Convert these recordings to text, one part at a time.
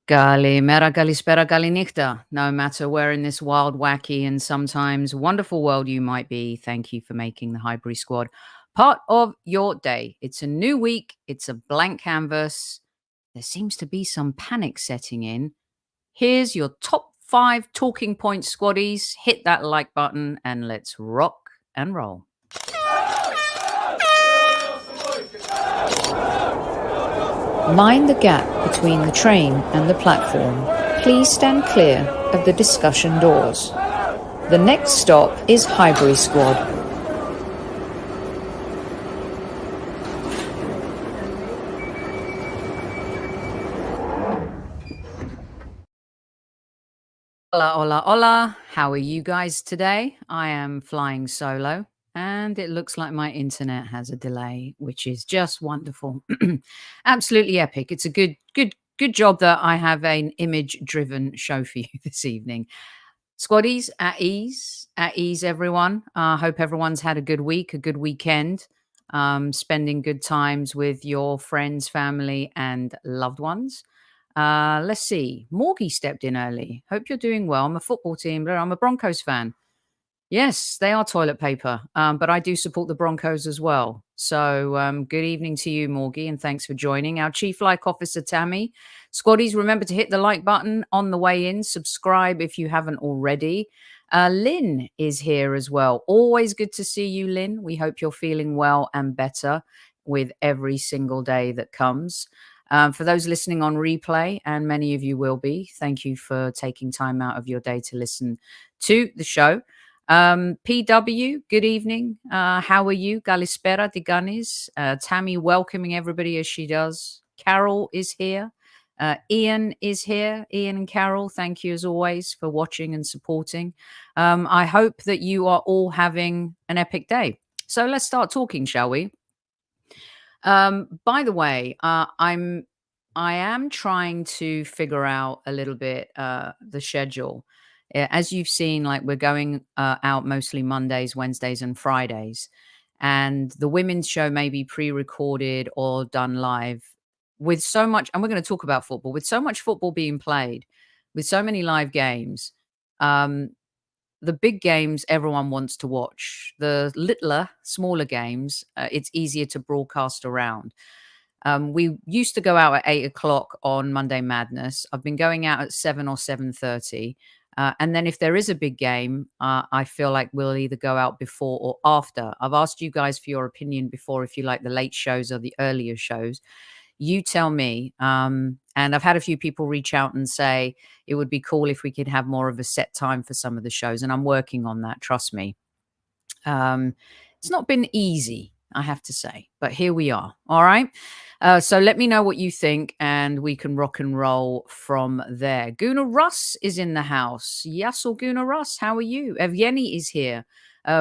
Kalimera, kalispera, kalinichta. No matter where in this wild, wacky, and sometimes wonderful world you might be, thank you for making the Highbury Squad part of your day. It's a new week, it's a blank canvas. There seems to be some panic setting in. Here's your top 5 talking points, squaddies. Hit that like button and let's rock and roll. Mind the gap between the train and the platform. Please stand clear of the discussion doors. The next stop is Highbury Squad. Hola, hola, hola. How are you guys today? I am flying solo and it looks like my internet has a delay, which is just wonderful. Absolutely epic. It's a good job that I have an image driven show for you this evening. Squaddies, at ease, everyone. Hope everyone's had a good week, a good weekend, spending good times with your friends, family, and loved ones. Let's see. Morgie stepped in early. Hope you're doing well. I'm a football team, but I'm a Broncos fan. Yes, they are toilet paper, but I do support the Broncos as well. So good evening to you, Morgie, and thanks for joining. Our Chief Like Officer, Tammy. Squaddies, remember to hit the like button on the way in. Subscribe if you haven't already. Lynn is here as well. Always good to see you, Lynn. We hope you're feeling well and better with every single day that comes. For those listening on replay, and many of you will be, thank you for taking time out of your day to listen to the show. PW, good evening. How are you? Galispera Diganis. Tammy welcoming everybody as she does. Carol is here. Ian is here. Ian and Carol, thank you as always for watching and supporting. I hope that you are all having an epic day. So let's start talking, shall we? By the way, I am trying to figure out a little bit the schedule. As you've seen, like we're going out mostly Mondays, Wednesdays, and Fridays, and the women's show may be pre-recorded or done live. With so much, and we're going to talk about football. With so much football being played, with so many live games, um, the big games everyone wants to watch. The littler, smaller games, it's easier to broadcast around. We used to go out at 8 o'clock on Monday Madness. I've been going out at 7 or 7:30. And then if there is a big game, I feel like we'll either go out before or after. I've asked you guys for your opinion before, if you like the late shows or the earlier shows. You tell me. And I've had a few people reach out and say it would be cool if we could have more of a set time for some of the shows. And I'm working on that. Trust me. It's not been easy, I have to say, but here we are. All right. So let me know what you think and we can rock and roll from there. Guna Russ is in the house. Yes, or Guna Russ, how are you? Evgeny is here.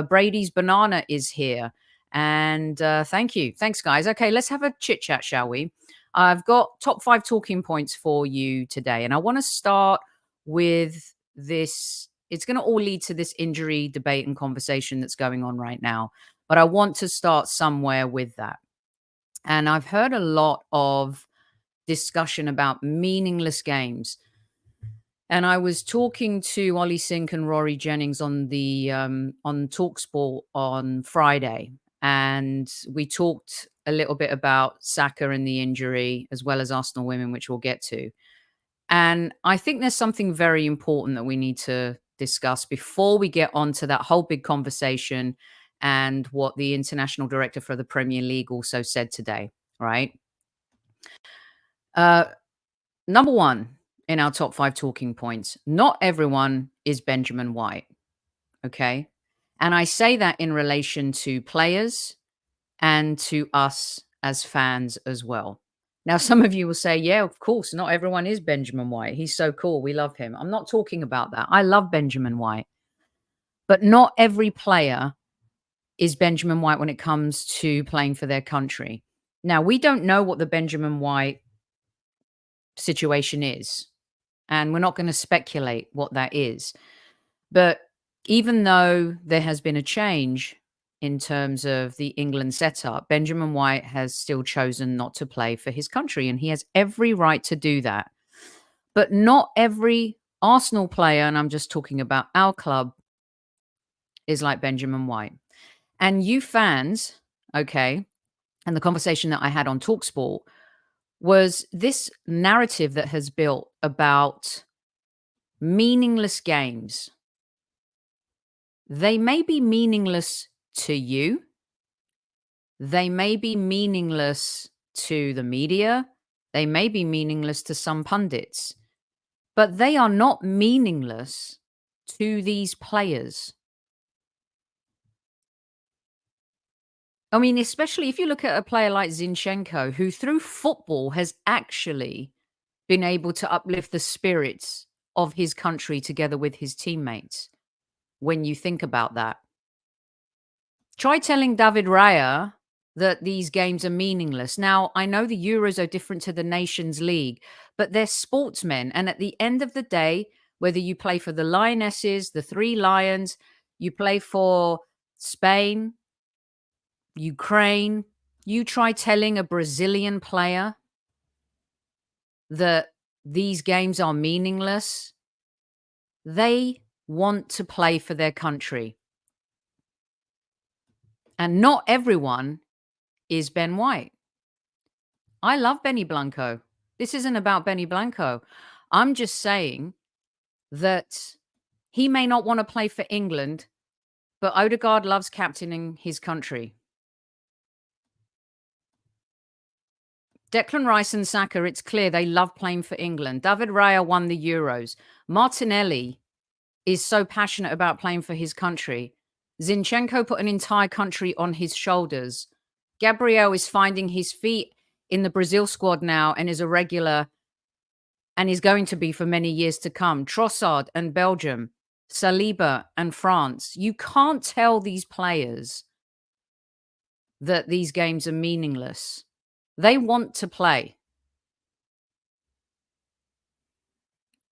Brady's Banana is here. And thank you. Thanks, guys. Okay, let's have a chit chat, shall we? I've got top 5 talking points for you today. And I want to start with this. It's going to all lead to this injury debate and conversation that's going on right now. But I want to start somewhere with that. And I've heard a lot of discussion about meaningless games. And I was talking to Ollie Sink and Rory Jennings on the on Talksport on Friday, and we talked a little bit about Saka and the injury, as well as Arsenal women, which we'll get to. And I think there's something very important that we need to discuss before we get on to that whole big conversation and what the international director for the Premier League also said today, right? Number one in our top 5 talking points, not everyone is Benjamin White, okay? And I say that in relation to players and to us as fans as well. Now, some of you will say, yeah, of course, not everyone is Benjamin White. He's so cool. We love him. I'm not talking about that. I love Benjamin White. But not every player is Benjamin White when it comes to playing for their country. Now, we don't know what the Benjamin White situation is, and we're not going to speculate what that is. But even though there has been a change in terms of the England setup, Benjamin White has still chosen not to play for his country, and he has every right to do that. But not every Arsenal player, and I'm just talking about our club, is like Benjamin White. And you fans, okay, and the conversation that I had on TalkSport was this narrative that has built about meaningless games. They may be meaningless to you. They may be meaningless to the media. They may be meaningless to some pundits, but they are not meaningless to these players. I mean, especially if you look at a player like Zinchenko, who through football has actually been able to uplift the spirits of his country together with his teammates. When you think about that, try telling David Raya that these games are meaningless. Now, I know the Euros are different to the Nations League, but they're sportsmen. And at the end of the day, whether you play for the Lionesses, the Three Lions, you play for Spain, Ukraine, you try telling a Brazilian player that these games are meaningless. They want to play for their country. And not everyone is Ben White. I love Benny Blanco. This isn't about Benny Blanco. I'm just saying that he may not want to play for England, but Odegaard loves captaining his country. Declan Rice and Saka, it's clear they love playing for England. David Raya won the Euros. Martinelli is so passionate about playing for his country. Zinchenko put an entire country on his shoulders. Gabriel is finding his feet in the Brazil squad now and is a regular and is going to be for many years to come. Trossard and Belgium, Saliba and France. You can't tell these players that these games are meaningless. They want to play.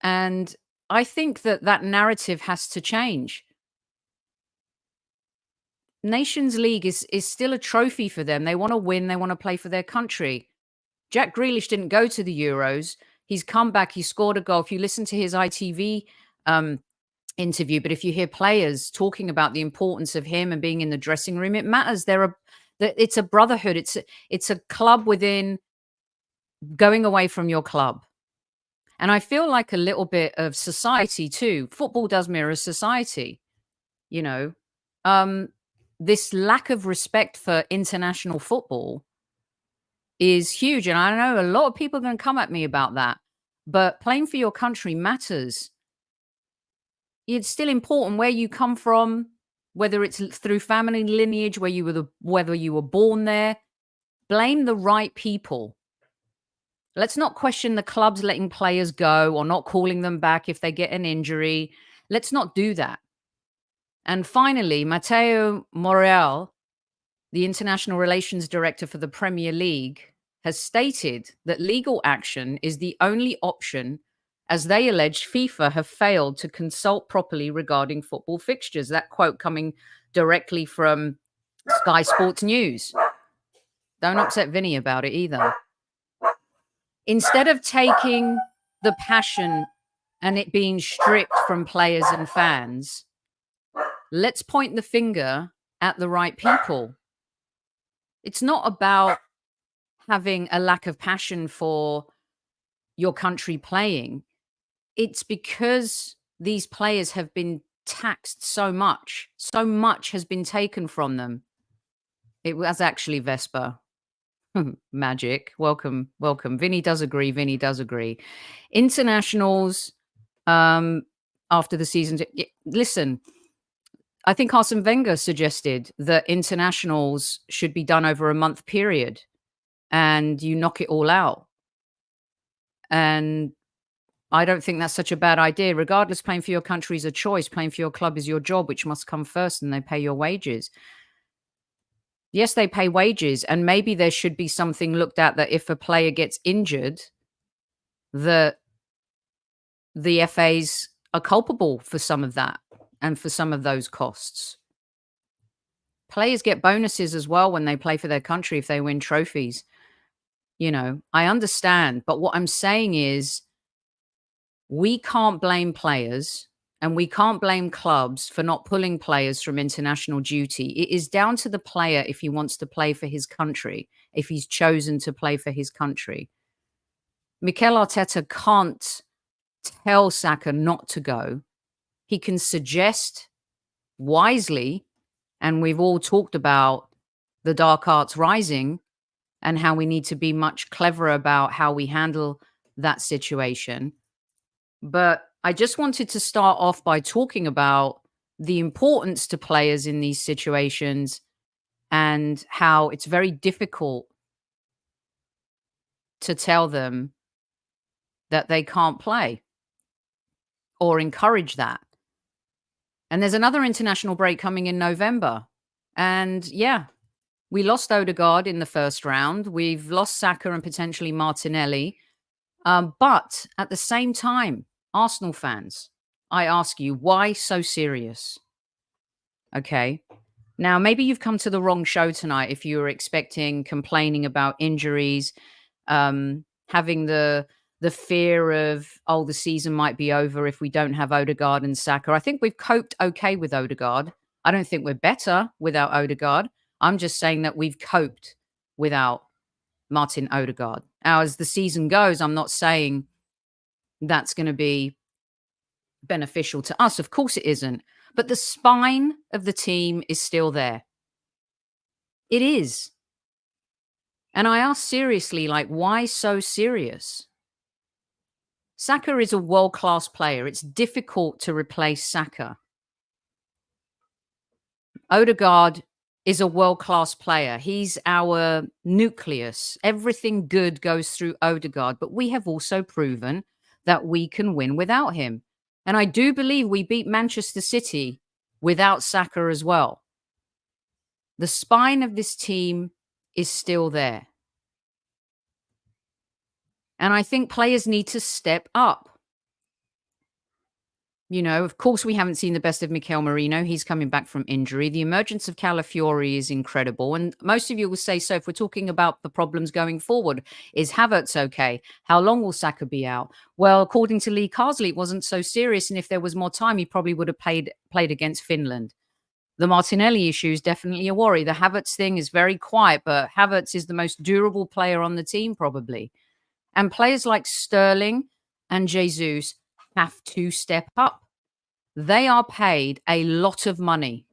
And I think that that narrative has to change. Nations League is still a trophy for them. They want to win. They want to play for their country. Jack Grealish didn't go to the Euros. He's come back. He scored a goal. If you listen to his ITV interview, but if you hear players talking about the importance of him and being in the dressing room, it matters. It's a brotherhood. It's a club within going away from your club. And I feel like a little bit of society too. Football does mirror society, you know. This lack of respect for international football is huge. And I know a lot of people are going to come at me about that, but playing for your country matters. It's still important where you come from, whether it's through family lineage, whether you were born there. Blame the right people. Let's not question the clubs letting players go or not calling them back if they get an injury. Let's not do that. And finally, Matteo Morreal, the International Relations Director for the Premier League, has stated that legal action is the only option as they allege FIFA have failed to consult properly regarding football fixtures. That quote coming directly from Sky Sports News. Don't upset Vinny about it either. Instead of taking the passion and it being stripped from players and fans, let's point the finger at the right people. It's not about having a lack of passion for your country playing. It's because these players have been taxed so much. So much has been taken from them. It was actually Vespa. Magic. Welcome. Vinny does agree. Internationals, after the season. Listen, I think Arsene Wenger suggested that internationals should be done over a month period and you knock it all out. And I don't think that's such a bad idea. Regardless, playing for your country is a choice. Playing for your club is your job, which must come first, and they pay your wages. Yes, they pay wages, and maybe there should be something looked at that if a player gets injured, the FAs are culpable for some of that and for some of those costs. Players get bonuses as well when they play for their country if they win trophies. You know, I understand, but what I'm saying is we can't blame players and we can't blame clubs for not pulling players from international duty. It is down to the player if he wants to play for his country, if he's chosen to play for his country. Mikel Arteta can't tell Saka not to go. He can suggest wisely, and we've all talked about the dark arts rising and how we need to be much cleverer about how we handle that situation. But I just wanted to start off by talking about the importance to players in these situations and how it's very difficult to tell them that they can't play or encourage that. And there's another international break coming in November. And yeah, we lost Odegaard in the first round. We've lost Saka and potentially Martinelli. But at the same time, Arsenal fans, I ask you, why so serious? Okay. Now, maybe you've come to the wrong show tonight if you were expecting complaining about injuries, having the fear of, oh, the season might be over if we don't have Odegaard and Saka. I think we've coped okay with Odegaard. I don't think we're better without Odegaard. I'm just saying that we've coped without Martin Odegaard. Now, as the season goes, I'm not saying that's going to be beneficial to us. Of course it isn't. But the spine of the team is still there. It is. And I ask seriously, like, why so serious? Saka is a world-class player. It's difficult to replace Saka. Odegaard is a world-class player. He's our nucleus. Everything good goes through Odegaard, but we have also proven that we can win without him. And I do believe we beat Manchester City without Saka as well. The spine of this team is still there. And I think players need to step up. You know, of course, we haven't seen the best of Mikel Merino. He's coming back from injury. The emergence of Calafiori is incredible. And most of you will say, so if we're talking about the problems going forward, is Havertz okay? How long will Saka be out? Well, according to Lee Carsley, it wasn't so serious. And if there was more time, he probably would have played against Finland. The Martinelli issue is definitely a worry. The Havertz thing is very quiet, but Havertz is the most durable player on the team, probably. And players like Sterling and Jesus have to step up. They are paid a lot of money.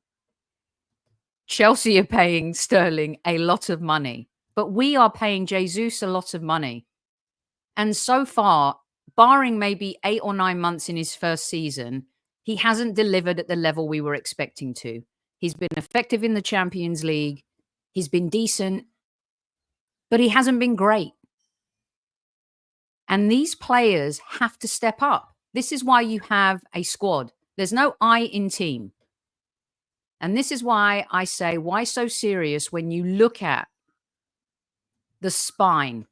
Chelsea are paying Sterling a lot of money, but we are paying Jesus a lot of money. And so far, barring maybe 8 or 9 months in his first season, he hasn't delivered at the level we were expecting to. He's been effective in the Champions League. He's been decent, but he hasn't been great. And these players have to step up. This is why you have a squad. There's no I in team. And this is why I say, why so serious when you look at the spine?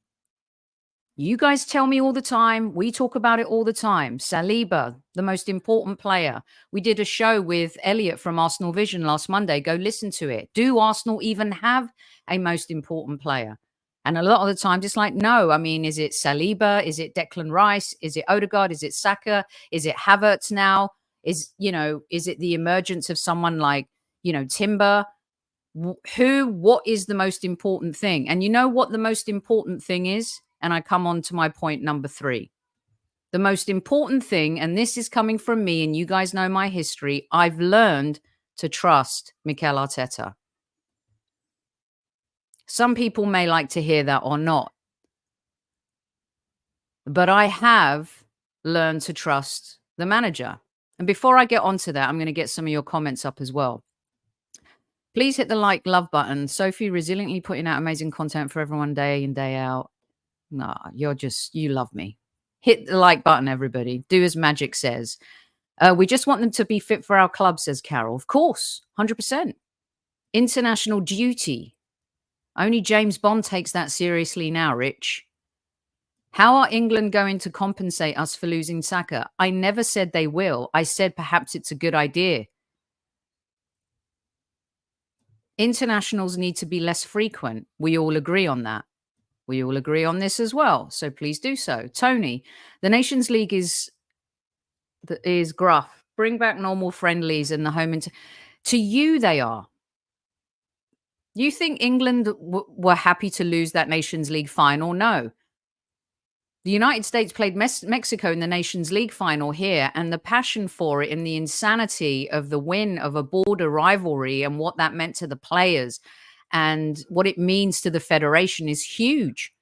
You guys tell me all the time. We talk about it all the time. Saliba, the most important player. We did a show with Elliot from Arsenal Vision last Monday. Go listen to it. Do Arsenal even have a most important player? And a lot of the times it's like, no. I mean, is it Saliba? Is it Declan Rice? Is it Odegaard? Is it Saka? Is it Havertz now? Is it the emergence of someone like, Timber? What is the most important thing? And you know what the most important thing is? And I come on to my point number 3. The most important thing, and this is coming from me, and you guys know my history, I've learned to trust Mikel Arteta. Some people may like to hear that or not. But I have learned to trust the manager. And before I get onto that, I'm going to get some of your comments up as well. Please hit the love button. Sophie, resiliently putting out amazing content for everyone day in, day out. No, you love me. Hit the like button, everybody. Do as Magic says. We just want them to be fit for our club, says Carol. Of course, 100%. International duty. Only James Bond takes that seriously now, Rich. How are England going to compensate us for losing Saka? I never said they will. I said perhaps it's a good idea. Internationals need to be less frequent. We all agree on that. We all agree on this as well. So please do so. Tony, the Nations League is That is gruff. Bring back normal friendlies and the home to you, they are. You think England were happy to lose that Nations League final? No. The United States played Mexico in the Nations League final here, and the passion for it and the insanity of the win of a border rivalry and what that meant to the players and what it means to the federation is huge.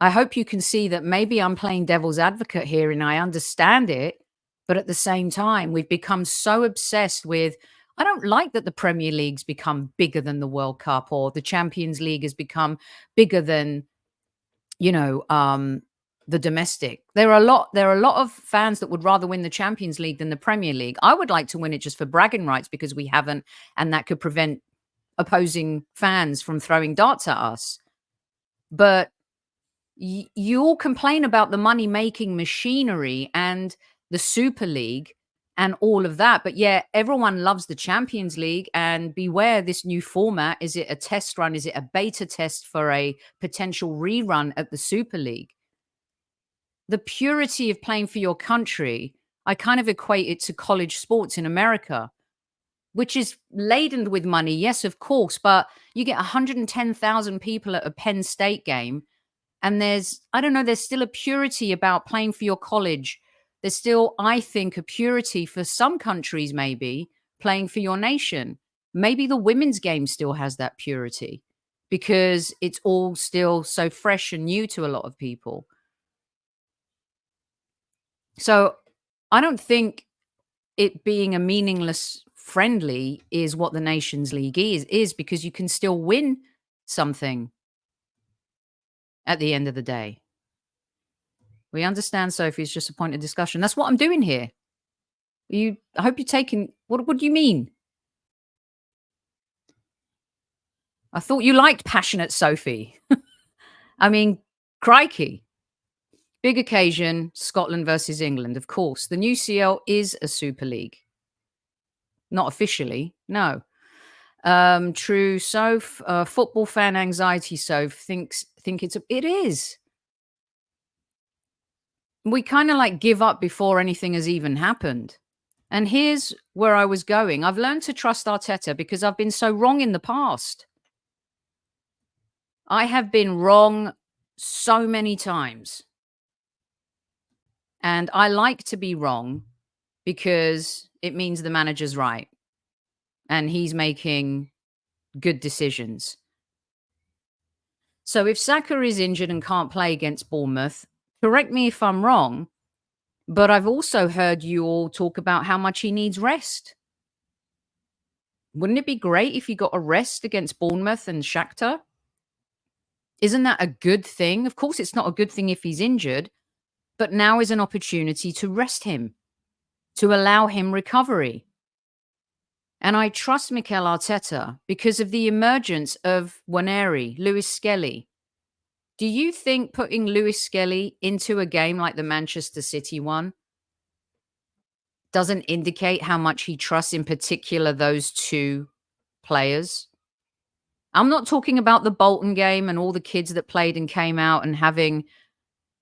I hope you can see that maybe I'm playing devil's advocate here and I understand it, but at the same time, we've become so obsessed with, I don't like that the Premier League's become bigger than the World Cup or the Champions League has become bigger than, you know, the domestic. There are a lot of fans that would rather win the Champions League than the Premier League. I would like to win it just for bragging rights because we haven't, and that could prevent opposing fans from throwing darts at us. But you all complain about the money-making machinery and the Super League and all of that, but yeah, everyone loves the Champions League. And beware this new format. Is it a test run? Is it a beta test for a potential rerun at the Super League? The purity of playing for your country, I kind of equate it to college sports in America, which is laden with money, yes, of course, but you get 110,000 people at a Penn State game. And there's still a purity about playing for your college. There's still, I think, a purity for some countries, maybe, playing for your nation. Maybe the women's game still has that purity because it's all still so fresh and new to a lot of people. So I don't think it being a meaningless friendly is what the Nations League is because you can still win something at the end of the day. We understand, Sophie, it's just a point of discussion. That's what I'm doing here. I hope you're taking, what do you mean? I thought you liked passionate Sophie. I mean, crikey. Big occasion, Scotland versus England, of course. The new CL is a Super League. Not officially, no. True, Soph. Football fan anxiety, Soph. It is. We kind of like give up before anything has even happened. And here's where I was going. I've learned to trust Arteta because I've been so wrong in the past. I have been wrong so many times. And I like to be wrong because it means the manager's right. And he's making good decisions. So if Saka is injured and can't play against Bournemouth, correct me if I'm wrong, but I've also heard you all talk about how much he needs rest. Wouldn't it be great if he got a rest against Bournemouth and Shakhtar? Isn't that a good thing? Of course, it's not a good thing if he's injured, but now is an opportunity to rest him, to allow him recovery. And I trust Mikel Arteta because of the emergence of Waneri, Lewis Skelly. Do you think putting Lewis Skelly into a game like the Manchester City one doesn't indicate how much he trusts in particular those two players? I'm not talking about the Bolton game and all the kids that played and came out and having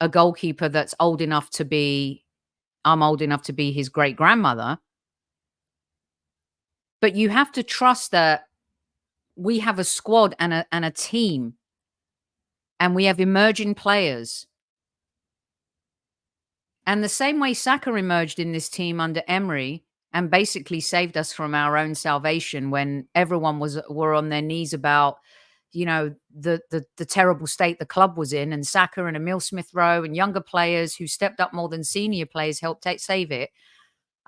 a goalkeeper that's I'm old enough to be his great-grandmother. But you have to trust that we have a squad and a team, and we have emerging players. And the same way Saka emerged in this team under Emery and basically saved us from our own salvation when everyone were on their knees about, you know, the terrible state the club was in, and Saka and Emile Smith-Rowe and younger players who stepped up more than senior players helped save it.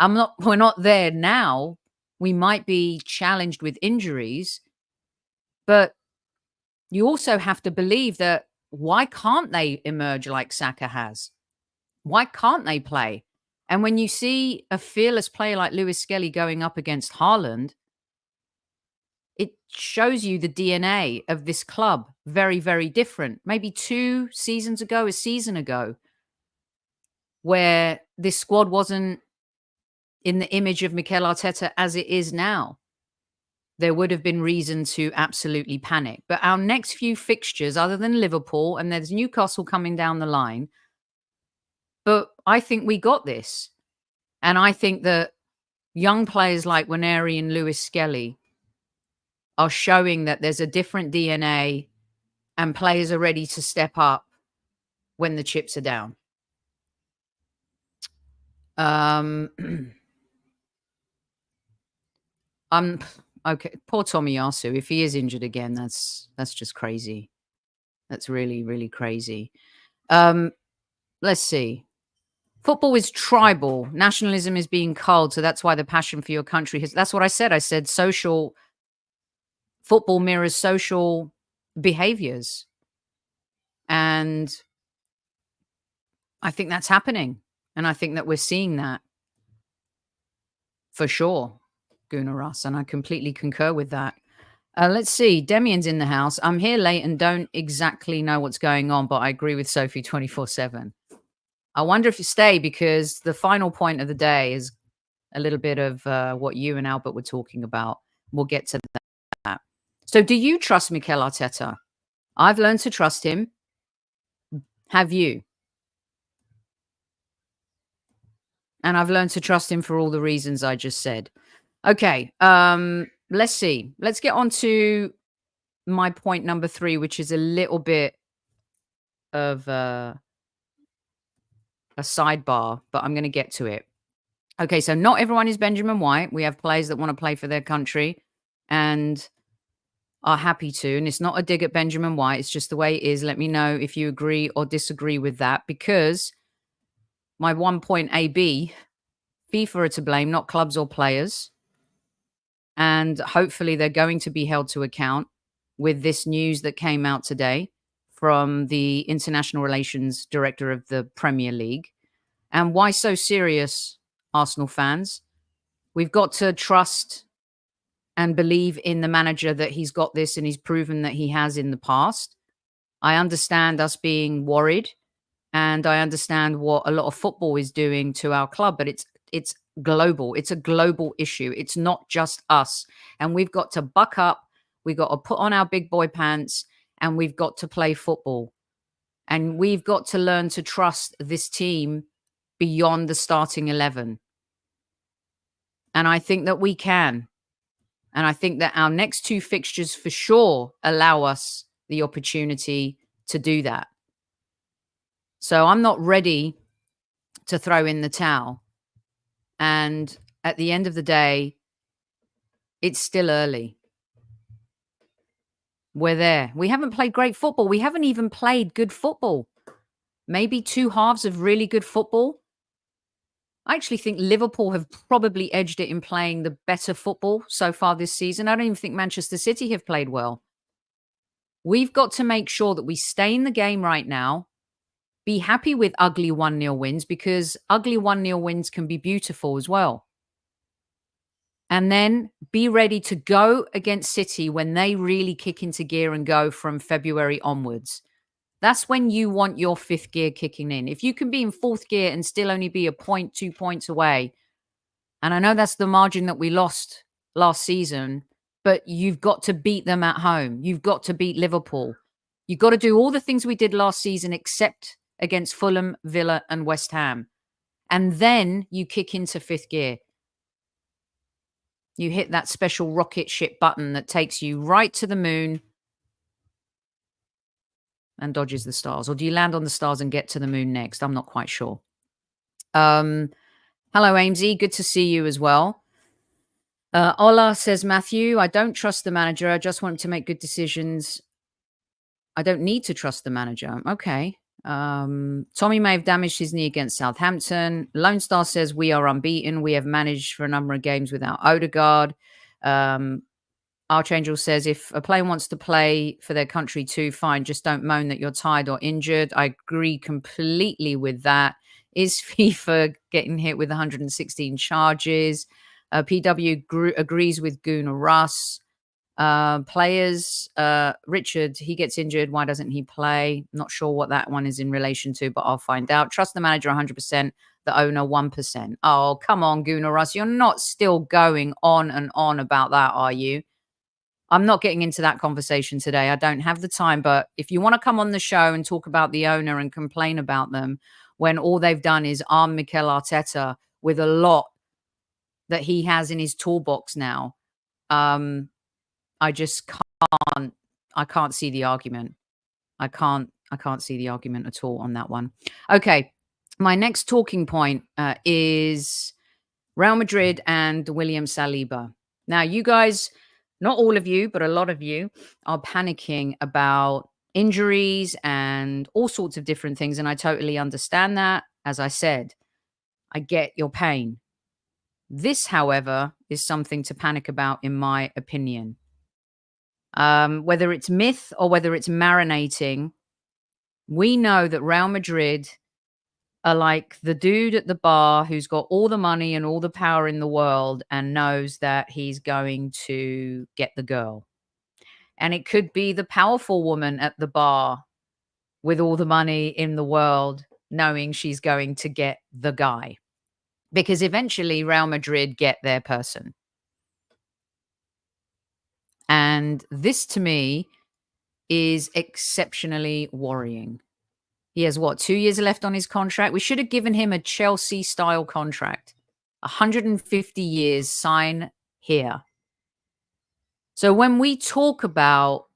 We're not there now. We might be challenged with injuries, but you also have to believe that why can't they emerge like Saka has? Why can't they play? And when you see a fearless player like Lewis Skelly going up against Haaland, it shows you the DNA of this club. Very, very different. Maybe 2 seasons ago, a season ago, where this squad wasn't in the image of Mikel Arteta as it is now, there would have been reason to absolutely panic. But our next few fixtures, other than Liverpool, and there's Newcastle coming down the line, But I think we got this. And I think that young players like Waneri and Lewis Skelly are showing that there's a different DNA and players are ready to step up when the chips are down. Okay. Poor Tomiyasu. If he is injured again, that's just crazy. That's really, really crazy. Let's see. Football is tribal. Nationalism is being culled. So that's why the passion for your country has. That's what I said. I said social football mirrors social behaviors. And I think that's happening. And I think that we're seeing that for sure, Gunaras. And I completely concur with that. Let's see. Demian's in the house. I'm here late and don't exactly know what's going on, but I agree with Sophie 24/7. I wonder if you stay because the final point of the day is a little bit of what you and Albert were talking about. We'll get to that. So do you trust Mikel Arteta? I've learned to trust him. Have you? And I've learned to trust him for all the reasons I just said. Okay. Let's see. Let's get on to my point number 3, which is a little bit of a sidebar, but I'm going to get to it. Okay, so not everyone is Benjamin White. We have players that want to play for their country and are happy to. And it's not a dig at Benjamin White. It's just the way it is. Let me know if you agree or disagree with that, because my 1 point AB, FIFA are to blame, not clubs or players. And hopefully they're going to be held to account with this news that came out today from the International Relations Director of the Premier League. And why so serious, Arsenal fans? We've got to trust and believe in the manager that he's got this and he's proven that he has in the past. I understand us being worried and I understand what a lot of football is doing to our club, but it's global. It's a global issue. It's not just us. And we've got to buck up. We've got to put on our big boy pants and we've got to play football. And we've got to learn to trust this team beyond the starting 11. And I think that we can. And I think that our next 2 fixtures for sure allow us the opportunity to do that. So I'm not ready to throw in the towel. And at the end of the day, it's still early. We're there. We haven't played great football. We haven't even played good football. Maybe 2 halves of really good football. I actually think Liverpool have probably edged it in playing the better football so far this season. I don't even think Manchester City have played well. We've got to make sure that we stay in the game right now. Be happy with ugly 1-0 wins, because ugly 1-0 wins can be beautiful as well. And then be ready to go against City when they really kick into gear and go from February onwards. That's when you want your 5th gear kicking in. If you can be in 4th gear and still only be a point, 2 points away, and I know that's the margin that we lost last season, but you've got to beat them at home. You've got to beat Liverpool. You've got to do all the things we did last season except against Fulham, Villa and West Ham. And then you kick into 5th gear. You hit that special rocket ship button that takes you right to the moon and dodges the stars. Or do you land on the stars and get to the moon next? I'm not quite sure. Hello, Amesy. Good to see you as well. Ola says, Matthew, I don't trust the manager. I just want him to make good decisions. I don't need to trust the manager. Okay. Tommy may have damaged his knee against Southampton. Lone Star says, we are unbeaten. We have managed for a number of games without Odegaard. Archangel says, if a player wants to play for their country too, fine. Just don't moan that you're tired or injured. I agree completely with that. Is FIFA getting hit with 116 charges? PW agrees with Gunnar Russ. Players, Richard, he gets injured. Why doesn't he play? Not sure what that one is in relation to, but I'll find out. Trust the manager 100%, the owner 1%. Oh, come on, Gunnar Russ. You're not still going on and on about that, are you? I'm not getting into that conversation today. I don't have the time. But if you want to come on the show and talk about the owner and complain about them when all they've done is arm Mikel Arteta with a lot that he has in his toolbox now, I just can't see the argument. I can't see the argument at all on that one. Okay. My next talking point is Real Madrid and William Saliba. Now, you guys, not all of you, but a lot of you are panicking about injuries and all sorts of different things. And I totally understand that. As I said, I get your pain. This, however, is something to panic about, in my opinion. Whether it's myth or whether it's marinating, we know that Real Madrid are like the dude at the bar who's got all the money and all the power in the world and knows that he's going to get the girl. And it could be the powerful woman at the bar with all the money in the world, knowing she's going to get the guy. Because eventually Real Madrid get their person. And this, to me, is exceptionally worrying. He has, 2 years left on his contract? We should have given him a Chelsea-style contract. 150 years, sign here. So when we talk about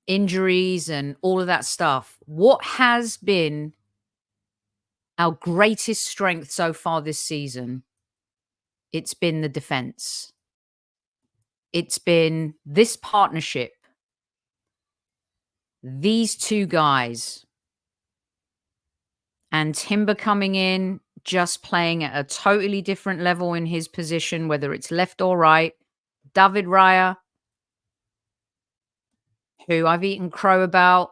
injuries and all of that stuff, what has been our greatest strength so far this season? It's been the defense. It's been this partnership. These two guys. And Timber coming in, just playing at a totally different level in his position, whether it's left or right. David Raya, who I've eaten crow about.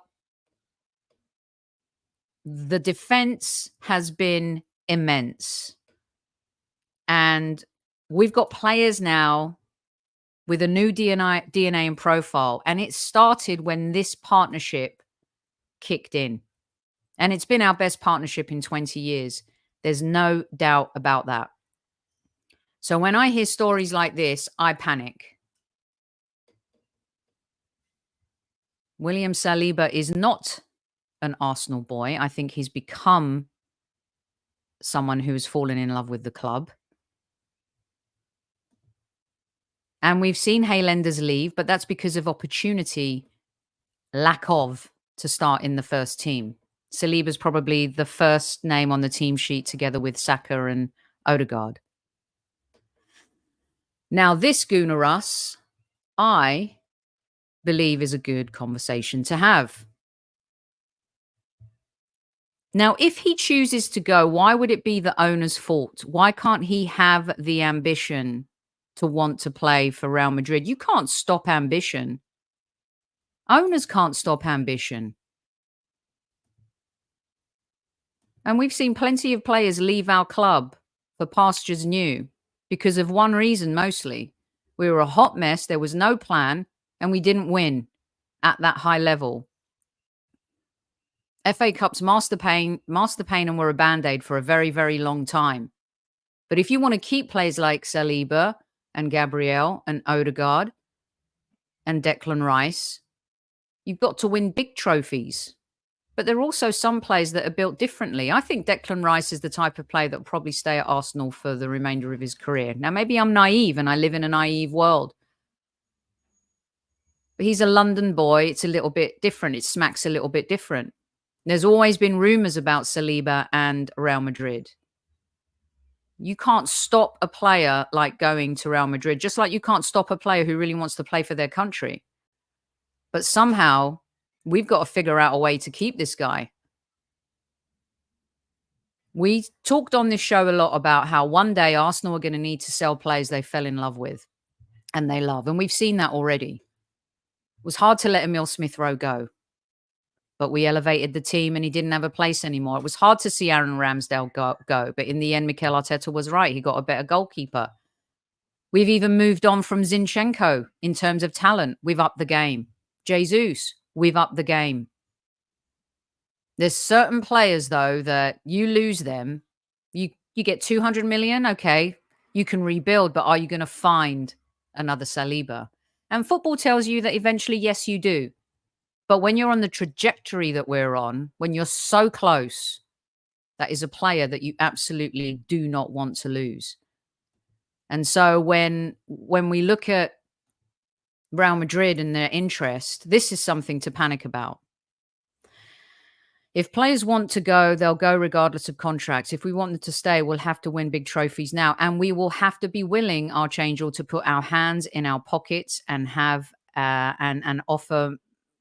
The defense has been immense. And we've got players now with a new DNA and profile. And it started when this partnership kicked in. And it's been our best partnership in 20 years. There's no doubt about that. So when I hear stories like this, I panic. William Saliba is not an Arsenal boy. I think he's become someone who's fallen in love with the club. And we've seen Highlanders leave, but that's because of opportunity, lack of, to start in the first team. Saliba's probably the first name on the team sheet together with Saka and Odegaard. Now, this Gunnar Russ, I believe, is a good conversation to have. Now, if he chooses to go, why would it be the owner's fault? Why can't he have the ambition to want to play for Real Madrid? You can't stop ambition. Owners can't stop ambition. And we've seen plenty of players leave our club for pastures new because of one reason mostly. We were a hot mess, there was no plan, and we didn't win at that high level. FA Cup's master pain and were a Band-Aid for a very, very long time. But if you want to keep players like Saliba and Gabriel and Odegaard and Declan Rice, you've got to win big trophies. But there are also some players that are built differently. I think Declan Rice is the type of player that will probably stay at Arsenal for the remainder of his career. Now, maybe I'm naive and I live in a naive world. But he's a London boy. It's a little bit different. It smacks a little bit different. There's always been rumours about Saliba and Real Madrid. You can't stop a player like going to Real Madrid, just like you can't stop a player who really wants to play for their country. But somehow we've got to figure out a way to keep this guy. We talked on this show a lot about how one day Arsenal are going to need to sell players they fell in love with and they love. And we've seen that already. It was hard to let Emil Smith-Rowe go, but we elevated the team and he didn't have a place anymore. It was hard to see Aaron Ramsdale go, but in the end, Mikel Arteta was right. He got a better goalkeeper. We've even moved on from Zinchenko in terms of talent. We've upped the game. Jesus, we've upped the game. There's certain players, though, that you lose them. You get 200 million, okay, you can rebuild, but are you going to find another Saliba? And football tells you that eventually, yes, you do. But when you're on the trajectory that we're on, when you're so close, that is a player that you absolutely do not want to lose. And so when we look at Real Madrid and their interest, this is something to panic about. If players want to go, they'll go regardless of contracts. If we want them to stay, we'll have to win big trophies now. And we will have to be willing, Archangel, to put our hands in our pockets and have and offer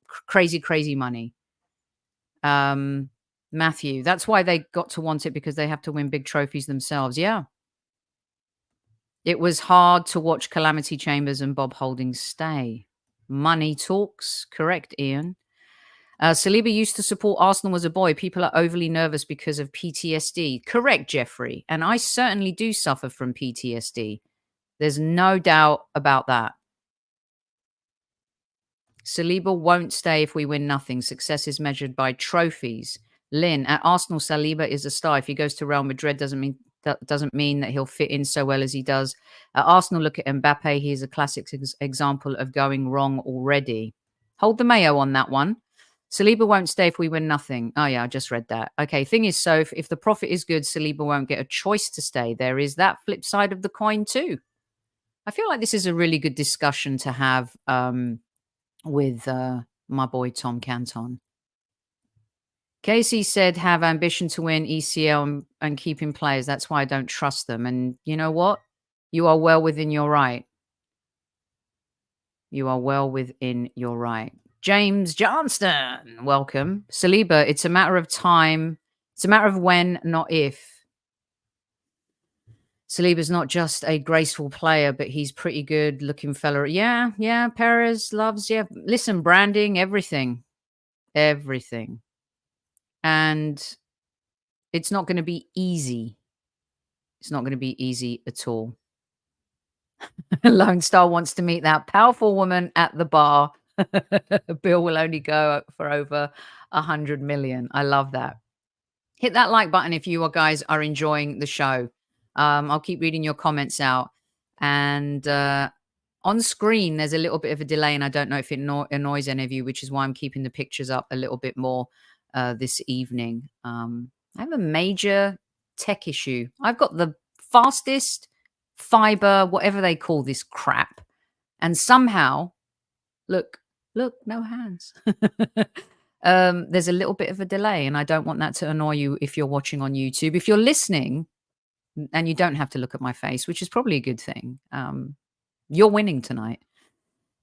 crazy, crazy money. Matthew, that's why they got to want it, because they have to win big trophies themselves. Yeah. It was hard to watch Calamity Chambers and Bob Holding stay. Money talks. Correct, Ian. Saliba used to support Arsenal as a boy. People are overly nervous because of PTSD. Correct, Jeffrey. And I certainly do suffer from PTSD. There's no doubt about that. Saliba won't stay if we win nothing. Success is measured by trophies. Lynn, at Arsenal, Saliba is a star. If he goes to Real Madrid, doesn't mean that he'll fit in so well as he does. At Arsenal, look at Mbappe. He's a classic example of going wrong already. Hold the mayo on that one. Saliba won't stay if we win nothing. Oh, yeah, I just read that. Okay, thing is, so if the profit is good, Saliba won't get a choice to stay. There is that flip side of the coin too. I feel like this is a really good discussion to have with my boy Tom Canton. Casey said, have ambition to win ECL and keeping players. That's why I don't trust them. And you know what? You are well within your right. You are well within your right. James Johnston, welcome. Saliba, it's a matter of time. It's a matter of when, not if. Saliba's not just a graceful player, but he's pretty good looking fella. Yeah, Perez loves, listen, branding, everything. Everything. And it's not going to be easy. It's not going to be easy at all. Lone Star wants to meet that powerful woman at the bar. Bill will only go for over 100 million. I love that. Hit that like button if you guys are enjoying the show. I'll keep reading your comments out. And on screen, there's a little bit of a delay, and I don't know if it annoys any of you, which is why I'm keeping the pictures up a little bit more this evening. I have a major tech issue. I've got the fastest fiber, whatever they call this crap. And somehow, look, no hands. There's a little bit of a delay, and I don't want that to annoy you if you're watching on YouTube. If you're listening, and you don't have to look at my face, which is probably a good thing, you're winning tonight.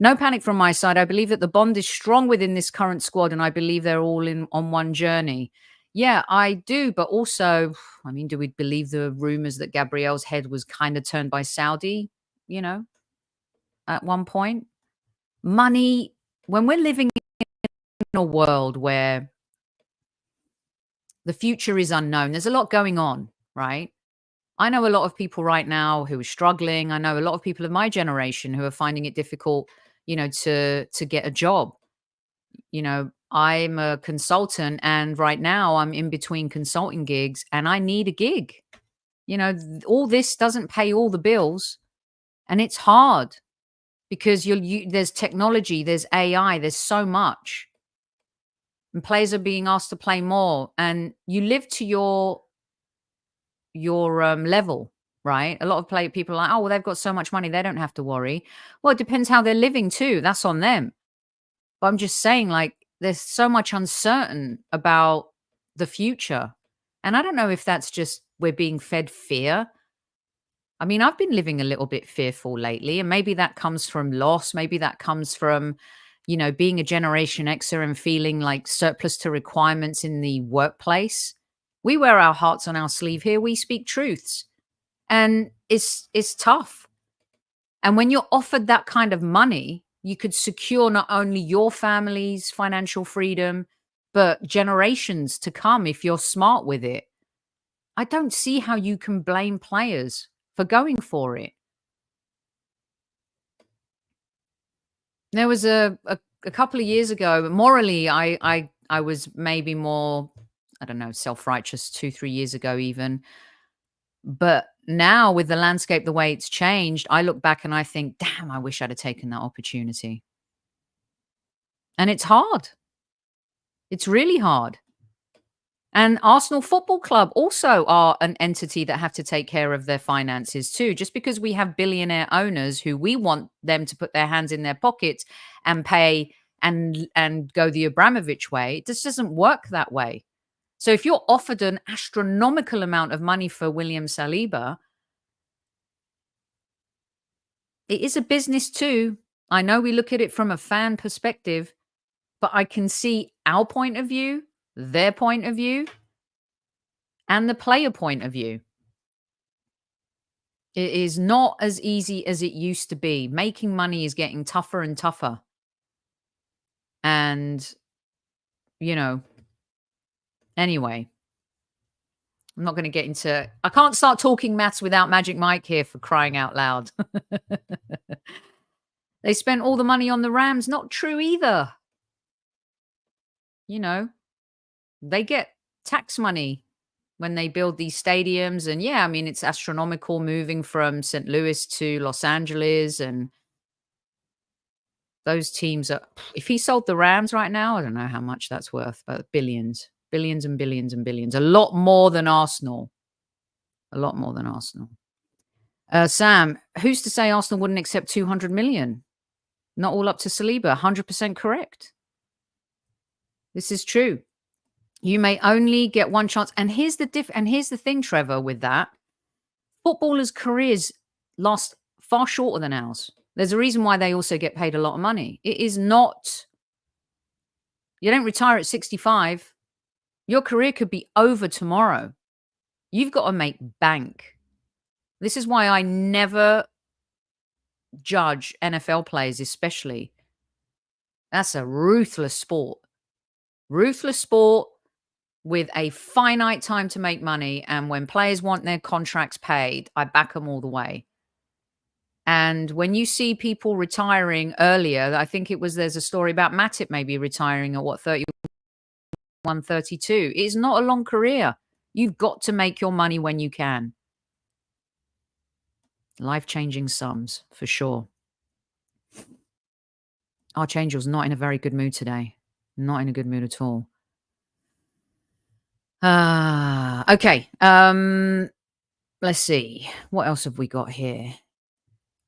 No panic from my side. I believe that the bond is strong within this current squad, and I believe they're all in on one journey. Yeah, I do. But also, I mean, do we believe the rumors that Gabriel's head was kind of turned by Saudi, at one point? Money, when we're living in a world where the future is unknown, there's a lot going on, right? I know a lot of people right now who are struggling. I know a lot of people of my generation who are finding it difficult, to get a job. I'm a consultant, and right now I'm in between consulting gigs, and I need a gig. All this doesn't pay all the bills, and it's hard because there's technology, there's AI, there's so much, and players are being asked to play more, and you live to your level, right? A lot of people are like, oh, well, they've got so much money, they don't have to worry. Well, it depends how they're living too. That's on them. But I'm just saying, like, there's so much uncertain about the future. And I don't know if that's just we're being fed fear. I mean, I've been living a little bit fearful lately, and maybe that comes from loss. Maybe that comes from, being a Generation Xer and feeling like surplus to requirements in the workplace. We wear our hearts on our sleeve here. We speak truths, and it's tough. And when you're offered that kind of money, you could secure not only your family's financial freedom, but generations to come if you're smart with it. I don't see how you can blame players for going for it. There was a couple of years ago, morally, I was maybe more, I don't know, self-righteous 2-3 years ago even. But now with the landscape, the way it's changed, I look back and I think, damn, I wish I'd have taken that opportunity. And it's hard. It's really hard. And Arsenal Football Club also are an entity that have to take care of their finances too. Just because we have billionaire owners who we want them to put their hands in their pockets and pay and go the Abramovich way, it just doesn't work that way. So if you're offered an astronomical amount of money for William Saliba, it is a business too. I know we look at it from a fan perspective, but I can see our point of view, their point of view, and the player point of view. It is not as easy as it used to be. Making money is getting tougher and tougher. And, you know, anyway, I'm not going to get into... I can't start talking maths without Magic Mike here, for crying out loud. They spent all the money on the Rams. Not true either. You know, they get tax money when they build these stadiums. And yeah, I mean, it's astronomical moving from St. Louis to Los Angeles. And those teams are... If he sold the Rams right now, I don't know how much that's worth, but billions. Billions and billions and billions. A lot more than Arsenal. A lot more than Arsenal. Sam, who's to say Arsenal wouldn't accept 200 million? Not all up to Saliba. 100% correct. This is true. You may only get one chance. And here's the thing, Trevor, with that. Footballers' careers last far shorter than ours. There's a reason why they also get paid a lot of money. It is not... You don't retire at 65. Your career could be over tomorrow. You've got to make bank. This is why I never judge NFL players, especially. That's a ruthless sport. Ruthless sport with a finite time to make money. And when players want their contracts paid, I back them all the way. And when you see people retiring earlier, I think there's a story about Matip maybe retiring at 31, 32. It's not a long career. You've got to make your money when you can. Life-changing sums, for sure. Archangel's not in a very good mood today. Not in a good mood at all. Okay. Let's see. What else have we got here?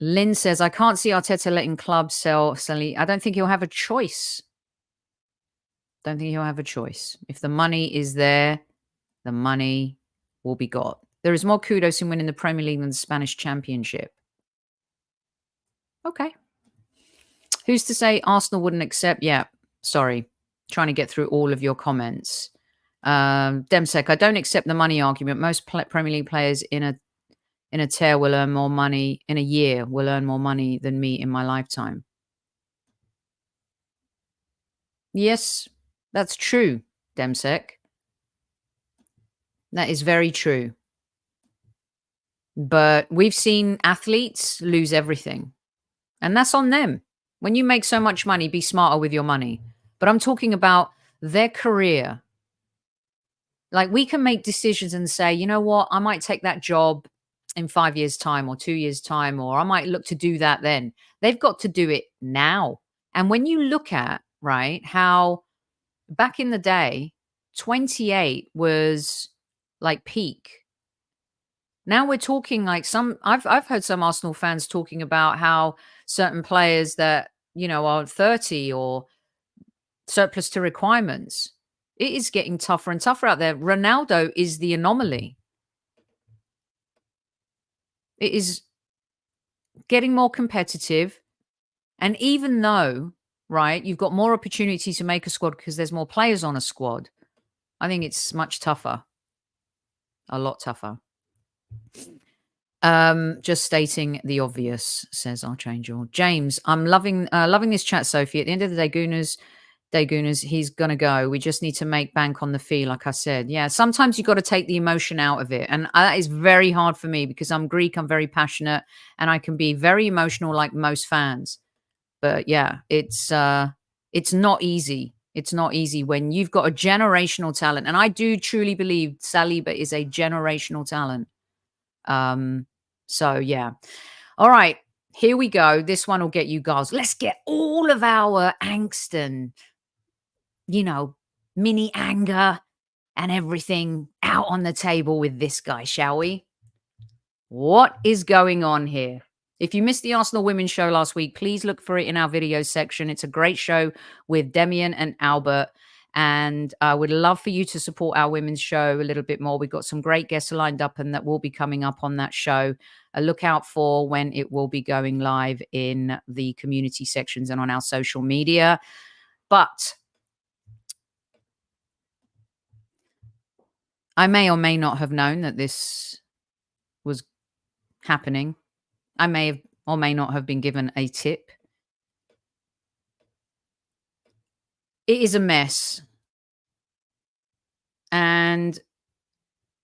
Lynn says, I can't see Arteta letting clubs sell Saliba. I don't think he'll have a choice. Don't think he'll have a choice. If the money is there, the money will be got. There is more kudos in winning the Premier League than the Spanish Championship. Okay. Who's to say Arsenal wouldn't accept? Yeah, sorry. Trying to get through all of your comments. Demsek, I don't accept the money argument. Most Premier League players in a tear will earn more money. In a year will earn more money than me in my lifetime. Yes, that's true, Demsek. That is very true. But we've seen athletes lose everything. And that's on them. When you make so much money, be smarter with your money. But I'm talking about their career. Like, we can make decisions and say, you know what, I might take that job in 5 years' time or 2 years' time, or I might look to do that then. They've got to do it now. And when you look at, right, how back in the day, 28 was like peak. Now we're talking like I've heard some Arsenal fans talking about how certain players that, you know, are 30 or surplus to requirements. It is getting tougher and tougher out there. Ronaldo is the anomaly. It is getting more competitive. And even though, right, you've got more opportunity to make a squad because there's more players on a squad, I think it's much tougher. A lot tougher. Just stating the obvious, says Archangel. James, I'm loving this chat, Sophie. At the end of the day, Gooners, he's gonna go. We just need to make bank on the fee, like I said. Yeah, sometimes you got to take the emotion out of it, and that is very hard for me because I'm Greek. I'm very passionate, and I can be very emotional, like most fans. But yeah, it's not easy. It's not easy when you've got a generational talent, and I do truly believe Saliba is a generational talent. So yeah. All right, here we go. This one will get you guys. Let's get all of our angst and, you know, mini anger and everything out on the table with this guy, shall we? What is going on here? If you missed the Arsenal Women's show last week, please look for it in our video section. It's a great show with Demian and Albert. And I would love for you to support our women's show a little bit more. We've got some great guests lined up and that will be coming up on that show. Look out for when it will be going live in the community sections and on our social media. But I may or may not have known that this was happening. I may have or may not have been given a tip. It is a mess. And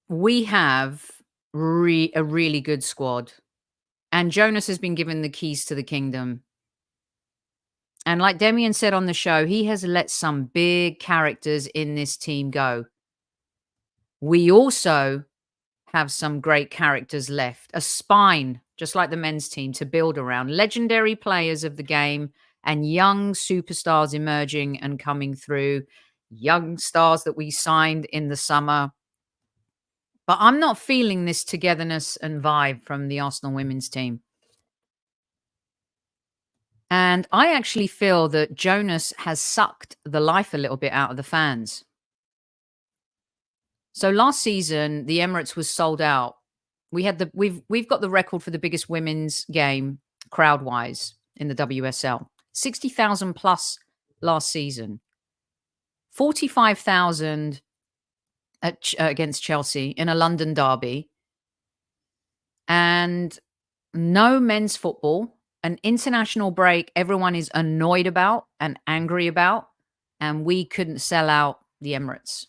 we have a really good squad. And Jonas has been given the keys to the kingdom. And like Demian said on the show, he has let some big characters in this team go. We also have some great characters left. A spine, just like the men's team, to build around. Legendary players of the game and young superstars emerging and coming through. Young stars that we signed in the summer. But I'm not feeling this togetherness and vibe from the Arsenal women's team. And I actually feel that Jonas has sucked the life a little bit out of the fans. So last season, the Emirates was sold out. We've got the record for the biggest women's game crowd-wise in the WSL. 60,000 plus last season. 45,000 against Chelsea in a London derby. And no men's football. An international break everyone is annoyed about and angry about. And we couldn't sell out the Emirates.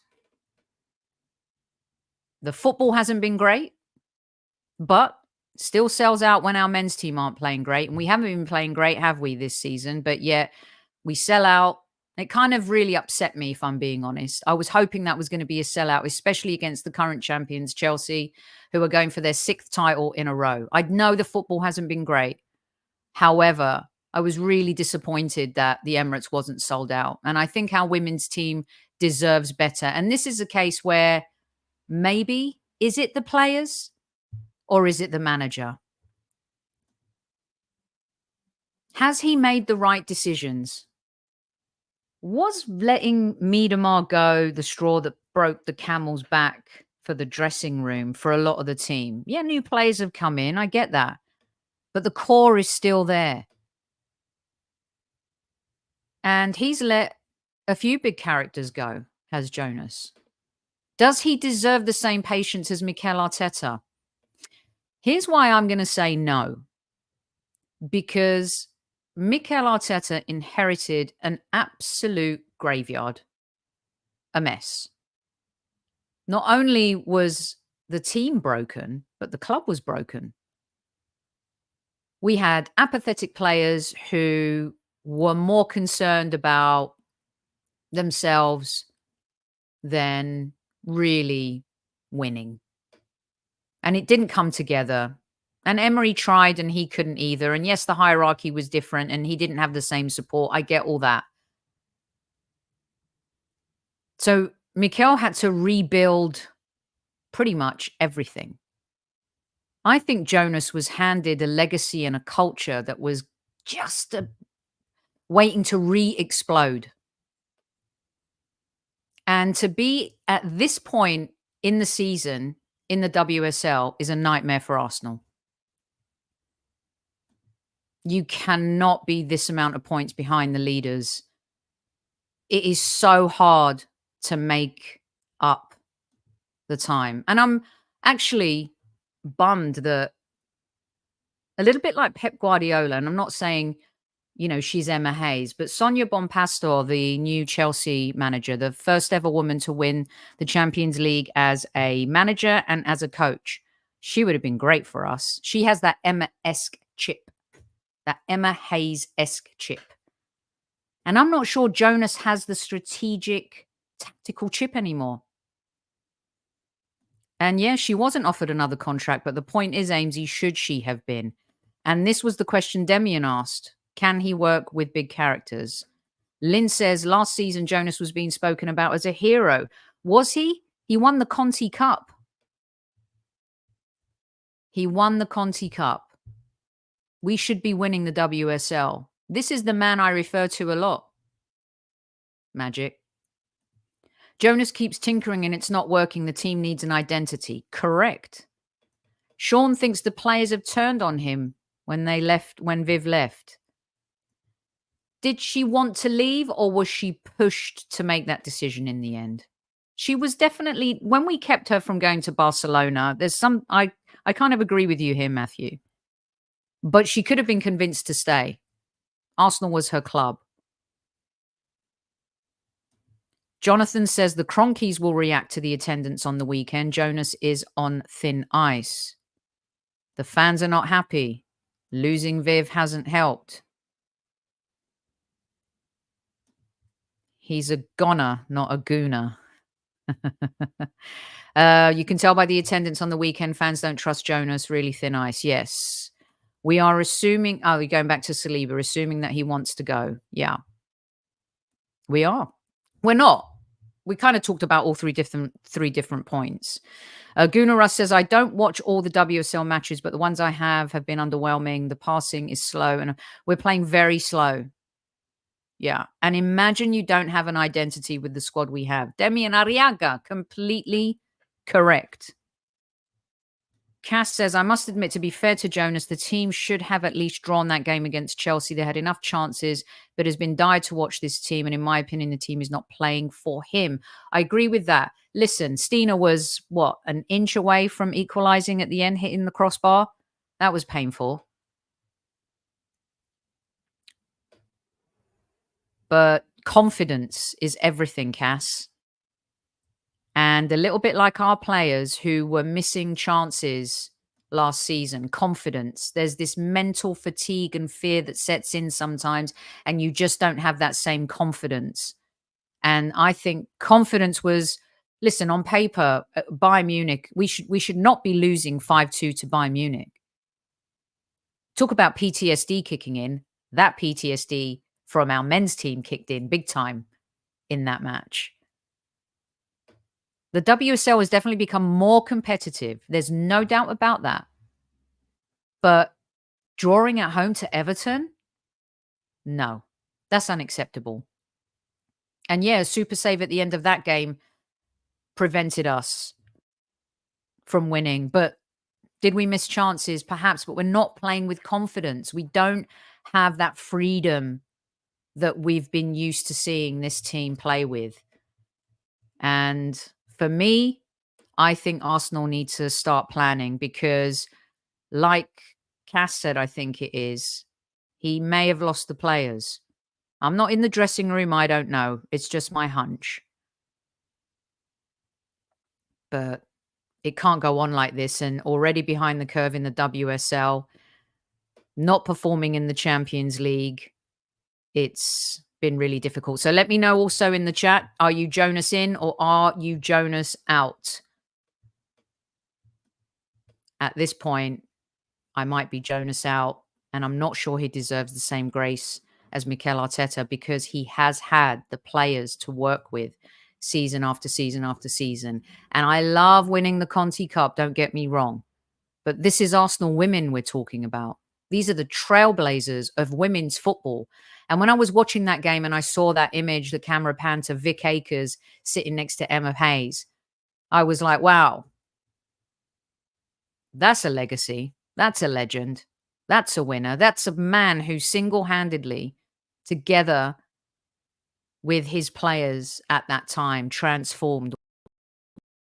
The football hasn't been great, but still sells out when our men's team aren't playing great. And we haven't been playing great, have we, this season? But yet we sell out. It kind of really upset me, if I'm being honest. I was hoping that was going to be a sellout, especially against the current champions, Chelsea, who are going for their 6th title in a row. I know the football hasn't been great. However, I was really disappointed that the Emirates wasn't sold out. And I think our women's team deserves better. And this is a case where maybe, is it the players or is it the manager? Has he made the right decisions? Was letting Miedemar go the straw that broke the camel's back for the dressing room for a lot of the team? Yeah, new players have come in. I get that. But the core is still there. And he's let a few big characters go, has Jonas. Does he deserve the same patience as Mikel Arteta? Here's why I'm going to say no. Because Mikel Arteta inherited an absolute graveyard. A mess. Not only was the team broken, but the club was broken. We had apathetic players who were more concerned about themselves than really winning. And it didn't come together. And Emery tried and he couldn't either. And yes, the hierarchy was different and he didn't have the same support. I get all that. So Mikel had to rebuild pretty much everything. I think Jonas was handed a legacy and a culture that was just waiting to re-explode. And to be at this point in the season in the WSL is a nightmare for Arsenal. You cannot be this amount of points behind the leaders. It is so hard to make up the time. And I'm actually bummed that a little bit like Pep Guardiola, and I'm not saying, you know, she's Emma Hayes, but Sonia Bonpastor, the new Chelsea manager, the first ever woman to win the Champions League as a manager and as a coach, she would have been great for us. She has that Emma-esque chip, that Emma Hayes-esque chip. And I'm not sure Jonas has the strategic, tactical chip anymore. And yeah, she wasn't offered another contract, but the point is, Amesy, should she have been? And this was the question Demian asked. Can he work with big characters? Lynn says last season Jonas was being spoken about as a hero. Was he? He won the Conti Cup. He won the Conti Cup. We should be winning the WSL. This is the man I refer to a lot. Magic. Jonas keeps tinkering and it's not working. The team needs an identity. Correct. Sean thinks the players have turned on him when Viv left. Did she want to leave or was she pushed to make that decision in the end? She was definitely, when we kept her from going to Barcelona, I kind of agree with you here, Matthew. But she could have been convinced to stay. Arsenal was her club. Jonathan says the Cronkies will react to the attendance on the weekend. Jonas is on thin ice. The fans are not happy. Losing Viv hasn't helped. He's a goner, not a gooner. You can tell by the attendance on the weekend, fans don't trust Jonas. Really thin ice. Yes. We are assuming, we're going back to Saliba, assuming that he wants to go. Yeah. We are. We're not. We kind of talked about all three different points. Gunnar Russ says, I don't watch all the WSL matches, but the ones I have been underwhelming. The passing is slow and we're playing very slow. Yeah. And imagine you don't have an identity with the squad we have. Demian Arriaga, completely correct. Cass says, I must admit, to be fair to Jonas, the team should have at least drawn that game against Chelsea. They had enough chances, but it has been dire to watch this team. And in my opinion, the team is not playing for him. I agree with that. Listen, Stina was, an inch away from equalizing at the end, hitting the crossbar? That was painful. But confidence is everything, Cass. And a little bit like our players who were missing chances last season, confidence. There's this mental fatigue and fear that sets in sometimes, and you just don't have that same confidence. And I think confidence was, listen, on paper, Bayern Munich, we should not be losing 5-2 to Bayern Munich. Talk about PTSD kicking in. That PTSD from our men's team kicked in big time in that match. The WSL has definitely become more competitive. There's no doubt about that. But drawing at home to Everton? No, that's unacceptable. And yeah, a super save at the end of that game prevented us from winning. But did we miss chances? Perhaps, but we're not playing with confidence. We don't have that freedom that we've been used to seeing this team play with. And for me, I think Arsenal need to start planning because, like Cass said, I think it is, he may have lost the players. I'm not in the dressing room. I don't know. It's just my hunch. But it can't go on like this. And already behind the curve in the WSL, not performing in the Champions League, it's been really difficult. So let me know also in the chat, are you Jonas in or are you Jonas out? At this point, I might be Jonas out, and I'm not sure he deserves the same grace as Mikel Arteta because he has had the players to work with season after season after season. And I love winning the Conti Cup, don't get me wrong. But this is Arsenal women we're talking about. These are the trailblazers of women's football. And when I was watching that game and I saw that image, the camera panned to Vic Akers sitting next to Emma Hayes, I was like, wow, that's a legacy. That's a legend. That's a winner. That's a man who single-handedly, together with his players at that time, transformed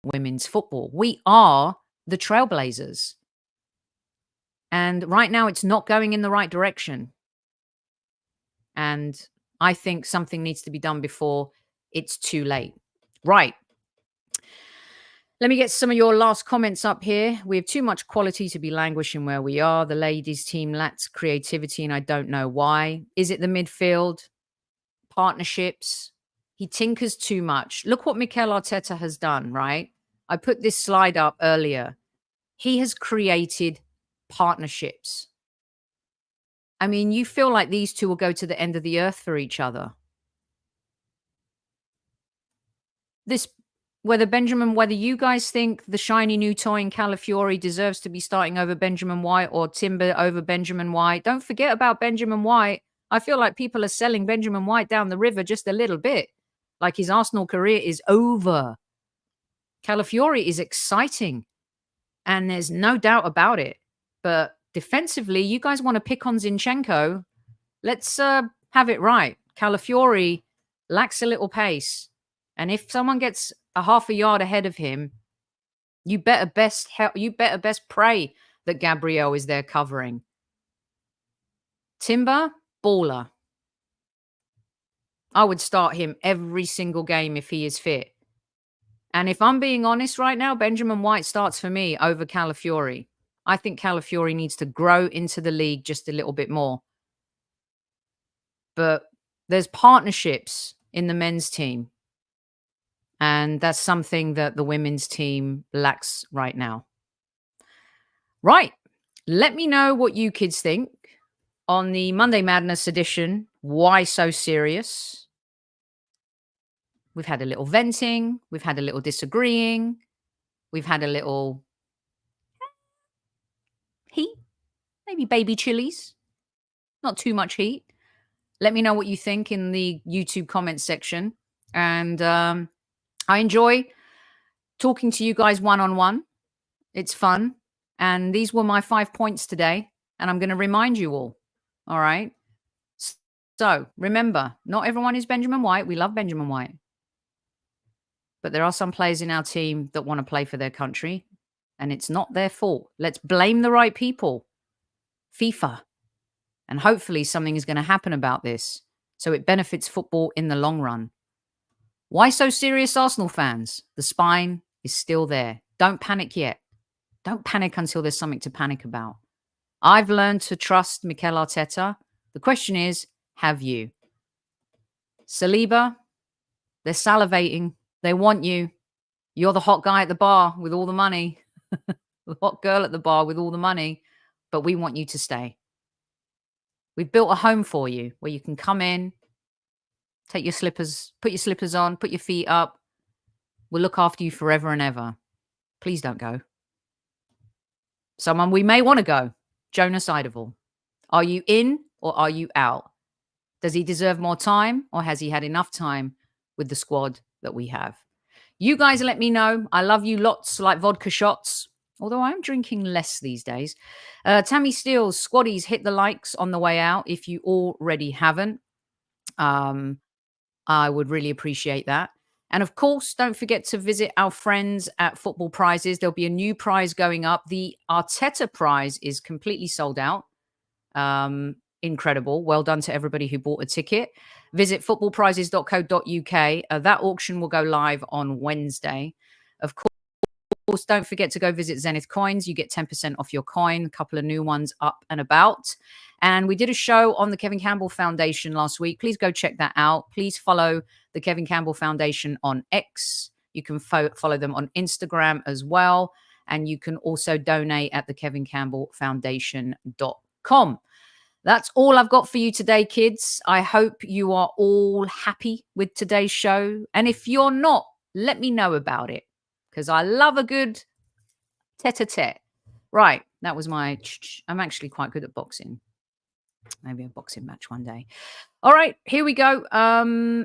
women's football. We are the trailblazers. And right now, it's not going in the right direction. And I think something needs to be done before it's too late. Right. Let me get some of your last comments up here. We have too much quality to be languishing where we are. The ladies' team lacks creativity, and I don't know why. Is it the midfield? Partnerships? He tinkers too much. Look what Mikel Arteta has done, right? I put this slide up earlier. He has created partnerships. I mean, you feel like these two will go to the end of the earth for each other. Whether you guys think the shiny new toy in Calafiori deserves to be starting over Benjamin White or Timber over Benjamin White, don't forget about Benjamin White. I feel like people are selling Benjamin White down the river just a little bit. Like his Arsenal career is over. Calafiori is exciting, and there's no doubt about it. But defensively, you guys want to pick on Zinchenko. Let's have it right. Calafiori lacks a little pace. And if someone gets a half a yard ahead of him, you better best pray that Gabriel is there covering. Timber, baller. I would start him every single game if he is fit. And if I'm being honest right now, Benjamin White starts for me over Calafiori. I think Calafiori needs to grow into the league just a little bit more. But there's partnerships in the men's team. And that's something that the women's team lacks right now. Right. Let me know what you kids think on the Monday Madness edition. Why so serious? We've had a little venting. We've had a little disagreeing. We've had a little heat. Maybe baby chilies. Not too much heat. Let me know what you think in the YouTube comments section. And I enjoy talking to you guys one-on-one. It's fun. And these were my 5 points today. And I'm going to remind you all. All right. So remember, not everyone is Benjamin White. We love Benjamin White. But there are some players in our team that want to play for their country. And it's not their fault. Let's blame the right people. FIFA. And hopefully something is going to happen about this. So it benefits football in the long run. Why so serious, Arsenal fans? The spine is still there. Don't panic yet. Don't panic until there's something to panic about. I've learned to trust Mikel Arteta. The question is, have you? Saliba, they're salivating. They want you. You're the hot guy at the bar with all the money. The hot girl at the bar with all the money. But we want you to stay. We've built a home for you where you can come in, take your slippers, put your slippers on, put your feet up. We'll look after you forever and ever. Please don't go. Someone we may want to go. JONAS EIDEVALL. Are you in or are you out? Does he deserve more time or has he had enough time with the squad that we have? You guys let me know. I love you lots like vodka shots. Although I'm drinking less these days. Tammy Steele's squaddies, hit the likes on the way out if you already haven't. I would really appreciate that. And of course, don't forget to visit our friends at Football Prizes. There'll be a new prize going up. The Arteta prize is completely sold out. Incredible. Well done to everybody who bought a ticket. Visit footballprizes.co.uk. That auction will go live on Wednesday. Of course, don't forget to go visit Zenith Coins. You get 10% off your coin. A couple of new ones up and about. And we did a show on the Kevin Campbell Foundation last week. Please go check that out. Please follow the Kevin Campbell Foundation on X. You can follow them on Instagram as well. And you can also donate at thekevincampbellfoundation.com. That's all I've got for you today, kids. I hope you are all happy with today's show. And if you're not, let me know about it. Because I love a good tete-a-tete. Right. That was my... I'm actually quite good at boxing. Maybe a boxing match one day. All right. Here we go.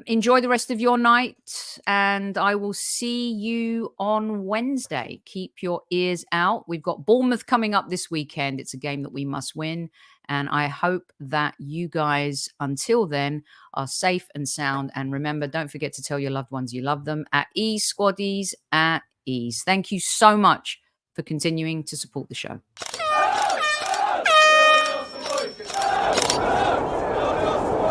Enjoy the rest of your night. And I will see you on Wednesday. Keep your ears out. We've got Bournemouth coming up this weekend. It's a game that we must win. And I hope that you guys, until then, are safe and sound. And remember, don't forget to tell your loved ones you love them. At ease, squaddies, at ease. Thank you so much for continuing to support the show.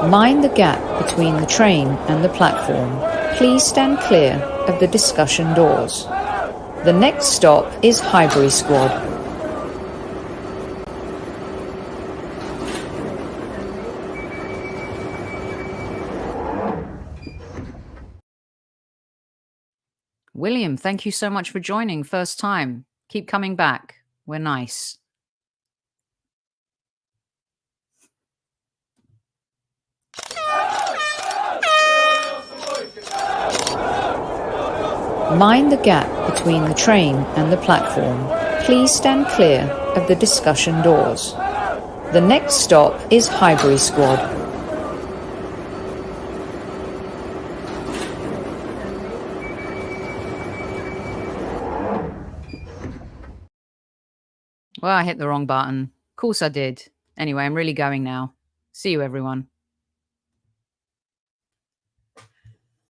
Mind the gap between the train and the platform. Please stand clear of the discussion doors. The next stop is Highbury Squad. William, thank you so much for joining. First time. Keep coming back. We're nice. Mind the gap between the train and the platform. Please stand clear of the discussion doors. The next stop is Highbury Squad. Well, I hit the wrong button. Of course I did. Anyway, I'm really going now. See you, everyone.